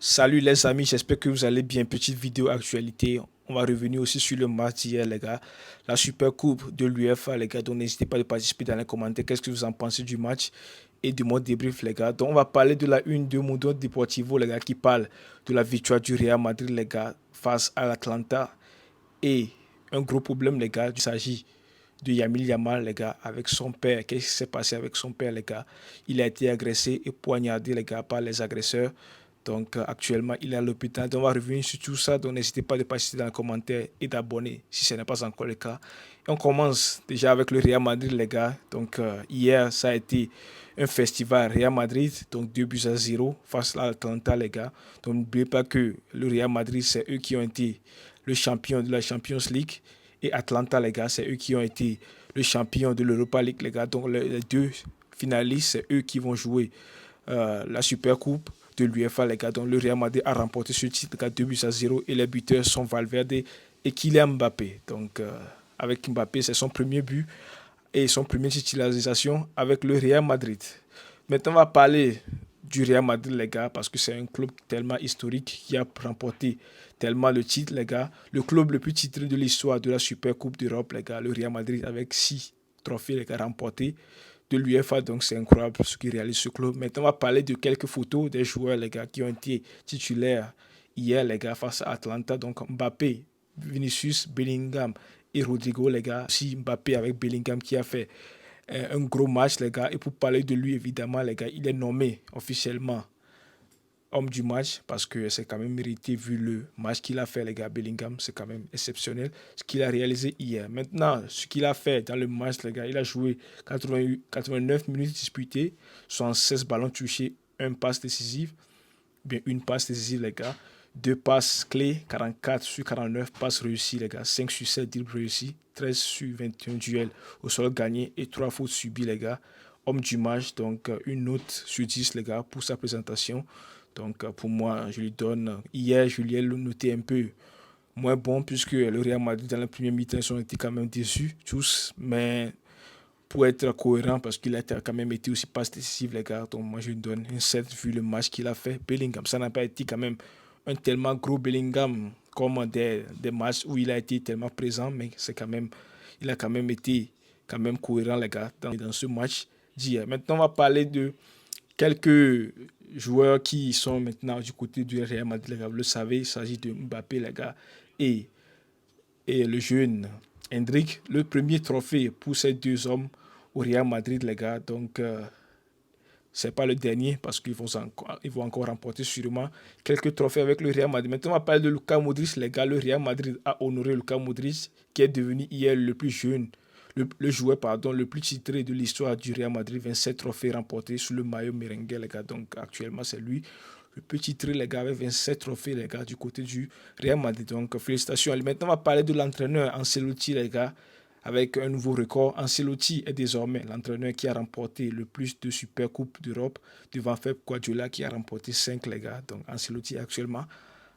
Salut les amis, j'espère que vous allez bien. Petite vidéo actualité. On va revenir aussi sur le match d'hier, les gars. La Super Coupe de l'UEFA, les gars. Donc n'hésitez pas à participer dans les commentaires. Qu'est-ce que vous en pensez du match et de mon débrief, les gars. Donc on va parler de la une de Mundo Deportivo, les gars, qui parle de la victoire du Real Madrid, les gars, face à l'Atlanta. Et un gros problème, les gars, il s'agit de Yamil Yamal, les gars, avec son père. Qu'est-ce qui s'est passé avec son père, les gars? Il a été agressé et poignardé, les gars, par les agresseurs. Donc actuellement, il est à l'hôpital. Donc on va revenir sur tout ça. Donc n'hésitez pas de passer dans les commentaires et d'abonner si ce n'est pas encore le cas. Et on commence déjà avec le Real Madrid, les gars. Donc hier, ça a été un festival Real Madrid. Donc 2 buts à 0 face à l'Atlanta, les gars. Donc n'oubliez pas que le Real Madrid, c'est eux qui ont été le champion de la Champions League. Et Atlanta, les gars, c'est eux qui ont été le champion de l'Europa League, les gars. Donc les deux finalistes, c'est eux qui vont jouer la Super Coupe de l'UEFA, les gars. Donc le Real Madrid a remporté ce titre, les gars, 2 buts à 0. Et les buteurs sont Valverde et Kylian Mbappé. Donc avec Mbappé, c'est son premier but et son premier titularisation avec le Real Madrid. Maintenant, on va parler du Real Madrid, les gars, parce que c'est un club tellement historique qui a remporté tellement de titres, les gars. Le club le plus titré de l'histoire de la Super Coupe d'Europe, les gars, le Real Madrid, avec 6 trophées, les gars, remportés de l'UEFA. Donc, c'est incroyable ce qui réalise ce club. Maintenant, on va parler de quelques photos des joueurs, les gars, qui ont été titulaires hier, les gars, face à Atlanta. Donc, Mbappé, Vinicius, Bellingham et Rodrigo, les gars. Si Mbappé avec Bellingham qui a fait un gros match, les gars. Et pour parler de lui, évidemment, les gars, il est nommé officiellement homme du match parce que c'est quand même mérité vu le match qu'il a fait, les gars. Bellingham, c'est quand même exceptionnel ce qu'il a réalisé hier. Maintenant, ce qu'il a fait dans le match, les gars, il a joué 89 minutes disputées, 16 ballons touchés, un passe décisive, bien une passe décisive, les gars. Deux passes clés, 44 sur 49 passes réussies, les gars. 5 sur 7 dribbles réussis, 13 sur 21 duels au sol gagné et 3 fautes subies, les gars. Homme du match, donc une note sur 10, les gars, pour sa présentation. Donc pour moi, je lui donne. Hier, je lui ai noté un peu moins bon, puisque le Real Madrid, dans la première mi-temps, ils ont été quand même déçus, tous. Mais pour être cohérent, parce qu'il a quand même été aussi passe décisif, les gars. Donc moi, je lui donne un 7 vu le match qu'il a fait. Bellingham, ça n'a pas été quand même un tellement gros Bellingham comme des matchs où il a été tellement présent, mais c'est quand même, il a quand même été quand même cohérent, les gars, dans ce match d'hier. Maintenant, on va parler de quelques joueurs qui sont maintenant du côté du Real Madrid, les gars. Vous le savez, il s'agit de Mbappé, les gars, et, et le jeune Hendrick. Le premier trophée pour ces deux hommes au Real Madrid, les gars. Donc, c'est pas le dernier parce ils vont encore remporter sûrement quelques trophées avec le Real Madrid. Maintenant, on va parler de Luka Modric, les gars. Le Real Madrid a honoré Luka Modric, qui est devenu hier le plus jeune, le joueur pardon, le plus titré de l'histoire du Real Madrid. 27 trophées remportés sous le maillot merengue, les gars. Donc, actuellement, c'est lui le plus titré, les gars, avec 27 trophées, les gars, du côté du Real Madrid. Donc, félicitations. Maintenant, on va parler de l'entraîneur Ancelotti, les gars, avec un nouveau record. Ancelotti est désormais l'entraîneur qui a remporté le plus de Super Coupes d'Europe devant Pep Guardiola qui a remporté 5, les gars. Donc Ancelotti est actuellement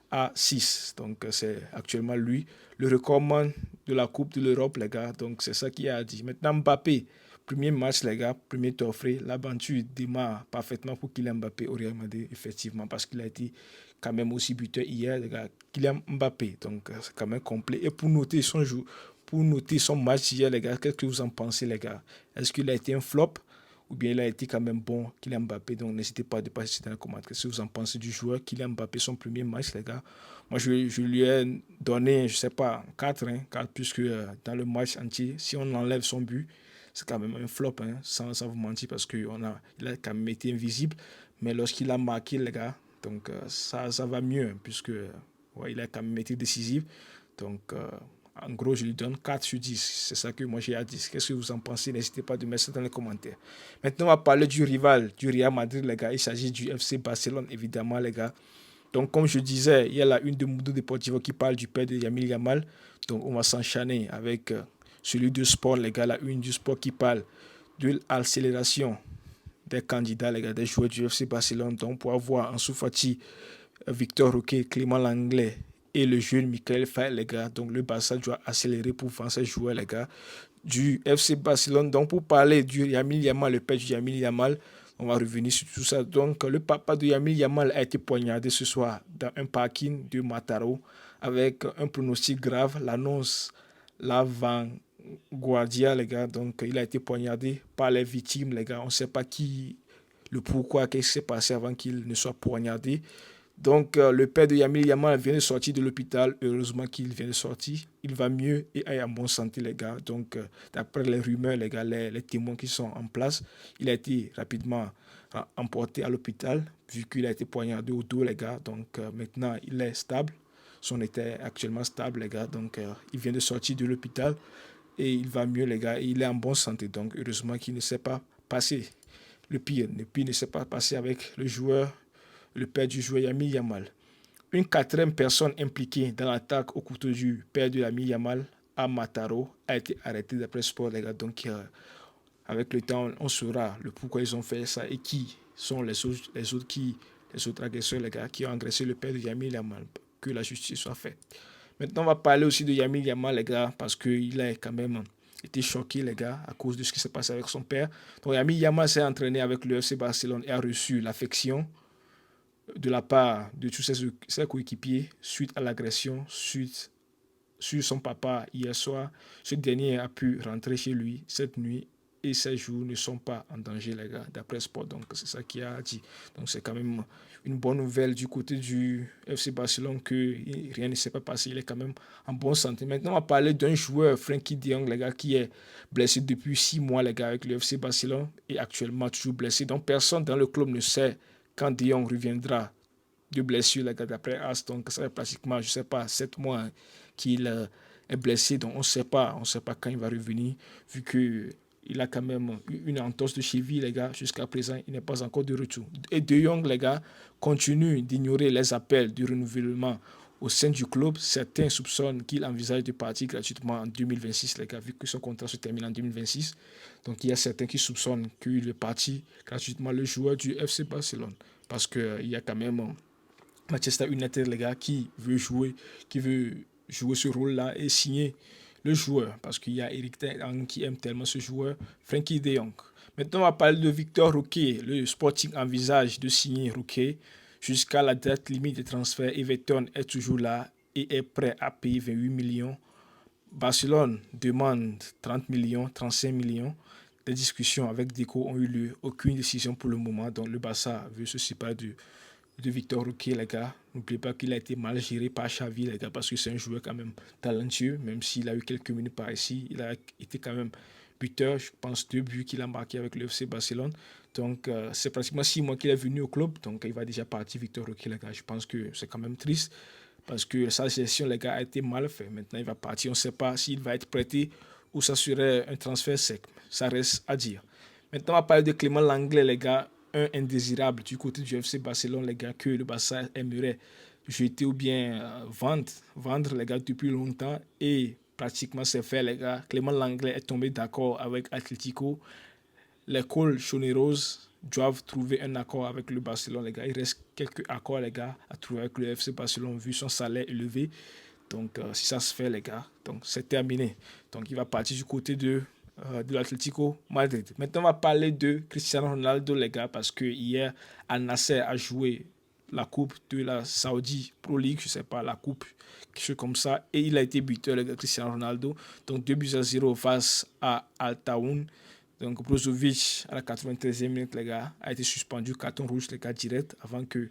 à 6. Donc c'est actuellement lui le recordman de la Coupe de l'Europe, les gars. Donc c'est ça qu'il a dit. Maintenant Mbappé, premier match, les gars, premier trophée. L'aventure démarre parfaitement pour Kylian Mbappé au Real Madrid, effectivement, parce qu'il a été quand même aussi buteur hier, les gars. Kylian Mbappé, donc c'est quand même complet. Et pour noter son match hier, les gars, qu'est-ce que vous en pensez, les gars? Est-ce qu'il a été un flop ou bien il a été quand même bon, Kylian Mbappé? Donc n'hésitez pas à passer dans les commentaires. Qu'est-ce que vous en pensez du joueur Kylian Mbappé, son premier match, les gars? Moi, je lui ai donné, je sais pas, 4, hein, 4 puisque dans le match entier, si on enlève son but, c'est quand même un flop, hein, sans vous mentir, parce qu'il a quand même été invisible. Mais lorsqu'il a marqué, les gars, donc ça va mieux, hein, puisque ouais, il a quand même été décisif. Donc, en gros, je lui donne 4 sur 10. C'est ça que moi j'ai à dire. Qu'est-ce que vous en pensez? N'hésitez pas de mettre ça dans les commentaires. Maintenant, on va parler du rival du Real Madrid, les gars. Il s'agit du FC Barcelone, évidemment, les gars. Donc, comme je disais, il y a la une de Mundo Deportivo qui parle du père de Yamil Yamal. Donc, on va s'enchaîner avec celui du sport, les gars. La une du sport qui parle de l'accélération des candidats, les gars, des joueurs du FC Barcelone. Donc, on pourra voir Ansu Fati, Victor Roque, Clément Langlais et le jeune Michael Faye, les gars. Donc, le Barça doit accélérer pour vendre ses joueurs, les gars, du FC Barcelone. Donc, pour parler du Yamil Yamal, le père du Yamil Yamal, On va revenir sur tout ça. Donc, le papa de Lamine Yamal a été poignardé ce soir dans un parking de Mataro avec un pronostic grave. L'annonce l'avant-guardia, les gars. Donc, il a été poignardé par les victimes, les gars. On ne sait pas qui, le pourquoi, qu'est-ce qui s'est passé avant qu'il ne soit poignardé. Donc, le père de Lamine Yamal vient de sortir de l'hôpital. Heureusement qu'il vient de sortir. Il va mieux et est en bonne santé, les gars. Donc, d'après les rumeurs, les gars, les témoins qui sont en place, il a été rapidement emporté à l'hôpital, vu qu'il a été poignardé au dos, les gars. Donc, maintenant, il est stable. Son état est actuellement stable, les gars. Donc, il vient de sortir de l'hôpital et il va mieux, les gars. Et il est en bonne santé. Donc, heureusement qu'il ne s'est pas passé le pire. Le pire ne s'est pas passé avec le père du joueur Lamine Yamal. Une quatrième personne impliquée dans l'attaque au couteau du père de Lamine Yamal à Mataro a été arrêtée d'après Sport, les gars. Donc, avec le temps, on saura le pourquoi ils ont fait ça et qui sont les autres agresseurs, les gars, qui ont agressé le père de Lamine Yamal. Que la justice soit faite. Maintenant, on va parler aussi de Lamine Yamal, les gars, parce qu'il a quand même été choqué, les gars, à cause de ce qui s'est passé avec son père. Donc, Lamine Yamal s'est entraîné avec le FC Barcelone et a reçu l'affection de la part de tous ses coéquipiers suite à l'agression sur son papa hier soir. Ce dernier a pu rentrer chez lui cette nuit et ces jours ne sont pas en danger, les gars, d'après Sport. Donc, c'est ça qu'il a dit. Donc, c'est quand même une bonne nouvelle du côté du FC Barcelone que rien ne s'est pas passé. Il est quand même en bonne santé. Maintenant, on va parler d'un joueur, Frenkie de Jong, les gars, qui est blessé depuis 6 mois, les gars, avec le FC Barcelone et actuellement toujours blessé. Donc, personne dans le club ne sait quand de Jong reviendra de blessure, les gars, d'après As. Donc, ça fait pratiquement, je ne sais pas, 7 mois qu'il est blessé. Donc, on ne sait pas quand il va revenir, vu que il a quand même une entorse de cheville, les gars. Jusqu'à présent, il n'est pas encore de retour. Et De Jong, les gars, continue d'ignorer les appels du renouvellement au sein du club. Certains soupçonnent qu'il envisage de partir gratuitement en 2026, les gars, vu que son contrat se termine en 2026. Donc, il y a certains qui soupçonnent qu'il est parti gratuitement, le joueur du FC Barcelone. Parce qu'il y a quand même Manchester United, les gars, qui veut jouer ce rôle-là et signer le joueur, parce qu'il y a Eric Ten Hag qui aime tellement ce joueur, Frenkie de Jong. Maintenant, on va parler de Victor Roque. Le Sporting envisage de signer Roque jusqu'à la date limite de transfert. Everton est toujours là et est prêt à payer 28 millions. Barcelone demande 30 millions, 35 millions. Des discussions avec Deco ont eu lieu. Aucune décision pour le moment. Donc, le Barça veut se séparer de Victor Roque, les gars. N'oubliez pas qu'il a été mal géré par Xavi, les gars, parce que c'est un joueur quand même talentueux, même s'il a eu quelques minutes par ici. Il a été quand même buteur, je pense 2 buts qu'il a marqué avec le FC Barcelone. Donc, c'est pratiquement 6 mois qu'il est venu au club, donc il va déjà partir, Victor Roque, les gars. Je pense que c'est quand même triste, parce que sa gestion, les gars, a été mal faite. Maintenant, il va partir, on ne sait pas s'il va être prêté ou ça serait un transfert sec. Ça reste à dire. Maintenant, on va parler de Clément Lenglet, les gars. Un indésirable du côté du FC Barcelone, les gars, que le Barça aimerait jeter ou bien vendre, les gars, depuis longtemps. Et pratiquement c'est fait, les gars. Clément Lenglet est tombé d'accord avec Atlético. Les Colchoneros doivent trouver un accord avec le Barcelone, les gars. Il reste quelques accords, les gars, à trouver avec le FC Barcelone vu son salaire élevé. Donc, si ça se fait, les gars, donc c'est terminé. Donc, il va partir du côté de l'Atlético Madrid. Maintenant, on va parler de Cristiano Ronaldo, les gars, parce que hier, Al Nasser a joué la coupe de la Saudi Pro League, je sais pas, la coupe, quelque chose comme ça, et il a été buteur, les gars, Cristiano Ronaldo. Donc, 2-0 face à Al Taoun. Donc, Brozovic, à la 93e minute, les gars, a été suspendu, carton rouge, les gars, direct, avant que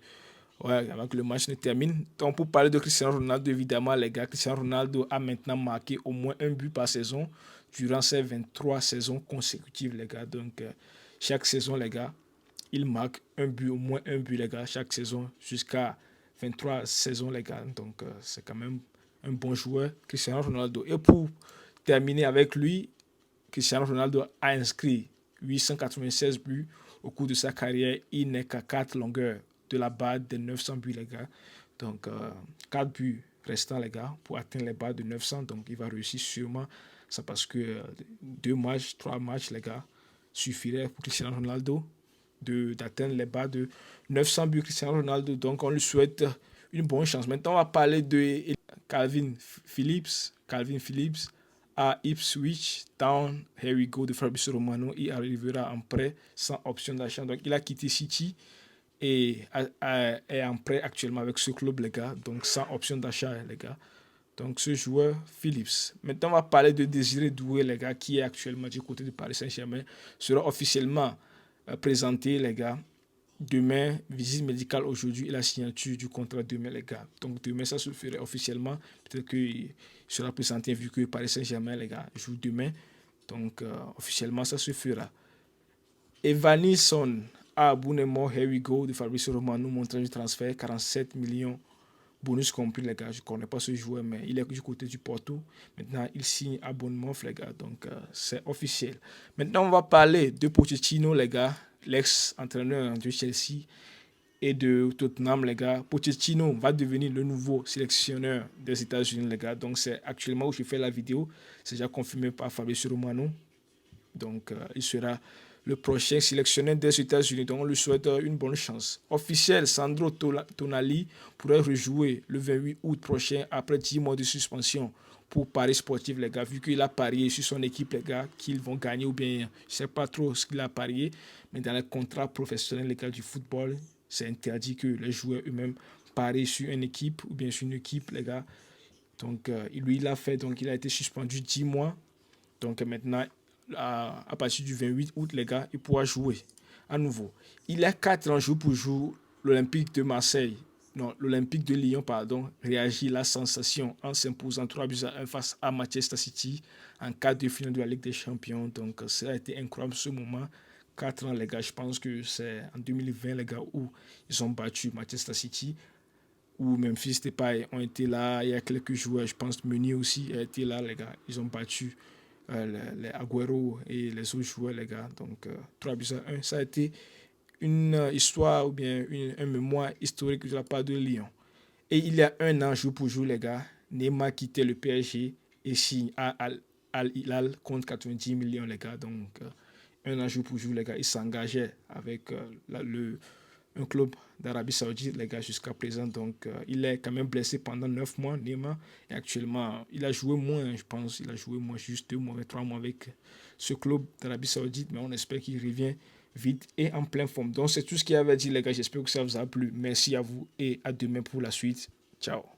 le match ne termine. Donc, pour parler de Cristiano Ronaldo, évidemment, les gars, Cristiano Ronaldo a maintenant marqué au moins un but par saison durant ces 23 saisons consécutives, les gars. Donc, chaque saison, les gars, il marque un but, au moins un but, les gars, chaque saison, jusqu'à 23 saisons, les gars. Donc, c'est quand même un bon joueur, Cristiano Ronaldo. Et pour terminer avec lui, Cristiano Ronaldo a inscrit 896 buts au cours de sa carrière. Il n'est qu'à 4 longueurs de la barre des 900 buts, les gars. Donc, 4 buts restants, les gars, pour atteindre les barres de 900. Donc, il va réussir sûrement. C'est parce que 2 matchs, 3 matchs, les gars, suffiraient pour Cristiano Ronaldo d'atteindre les barres de 900 buts. Cristiano Ronaldo, donc, on lui souhaite une bonne chance. Maintenant, on va parler de Calvin Phillips. Calvin Phillips à Ipswich Town. Here we go de Fabrizio Romano. Il arrivera en prêt sans option d'achat. Donc, il a quitté City et est en prêt actuellement avec ce club, les gars. Donc, sans option d'achat, les gars. Donc, ce joueur, Phillips. Maintenant, on va parler de Désiré Doué, les gars, qui est actuellement du côté du Paris Saint-Germain. Sera officiellement présenté, les gars. Demain, visite médicale aujourd'hui et la signature du contrat demain, les gars. Donc, demain, ça se ferait officiellement. Peut-être qu'il sera présenté vu que Paris Saint-Germain, les gars, joue demain. Donc, officiellement, ça se fera. Evanilson à abonnement, here we go, de Fabrice Romano, montant du transfert, 47 millions, bonus compris, les gars. Je ne connais pas ce joueur, mais il est du côté du Porto. Maintenant, il signe abonnement, les gars. Donc, c'est officiel. Maintenant, on va parler de Pochettino, les gars, l'ex-entraîneur de Chelsea et de Tottenham, les gars. Pochettino va devenir le nouveau sélectionneur des États-Unis, les gars. Donc, c'est actuellement où je fais la vidéo. C'est déjà confirmé par Fabrice Romano. Donc, il sera le prochain sélectionneur des États-Unis. Donc, on lui souhaite une bonne chance. Officiel, Sandro Tonali pourrait rejouer le 28 août prochain après 10 mois de suspension pour Paris Sportif, les gars. Vu qu'il a parié sur son équipe, les gars, qu'ils vont gagner ou bien, je ne sais pas trop ce qu'il a parié, mais dans les contrats professionnels, les gars, du football, c'est interdit que les joueurs eux-mêmes parient sur une équipe ou bien sur une équipe, les gars. Donc, lui, il l'a fait. Donc, il a été suspendu 10 mois. Donc, maintenant, à partir du 28 août, les gars, il pourra jouer à nouveau. Il a 4 ans jour pour jour. L'Olympique de Marseille, non, l'Olympique de Lyon, pardon, réagit la sensation en s'imposant 3-1 face à Manchester City en quart de finale de la Ligue des Champions. Donc, ça a été incroyable ce moment. 4 ans, les gars, je pense que c'est en 2020, les gars, où ils ont battu Manchester City, où Memphis Depay ont été là. Il y a quelques joueurs, je pense Meunier aussi a été là, les gars. Ils ont battu les Agüero et les autres joueurs, les gars. Donc, 3-1, ça a été une histoire ou bien un mémoire historique de la part de Lyon. Et il y a un an, jour pour jour, les gars, Neymar quittait le PSG et signe à Al-Hilal contre 90 millions, les gars. Donc, un an, jour pour jour, les gars, il s'engageait avec un club d'Arabie Saoudite, les gars, jusqu'à présent. Donc, il est quand même blessé pendant 9 mois, Neymar. Et actuellement, il a joué moins, je pense. Il a joué moins, juste 2 mois, 3 mois avec ce club d'Arabie Saoudite. Mais on espère qu'il revient vite et en pleine forme. Donc, c'est tout ce qu'il avait dit, les gars. J'espère que ça vous a plu. Merci à vous et à demain pour la suite. Ciao.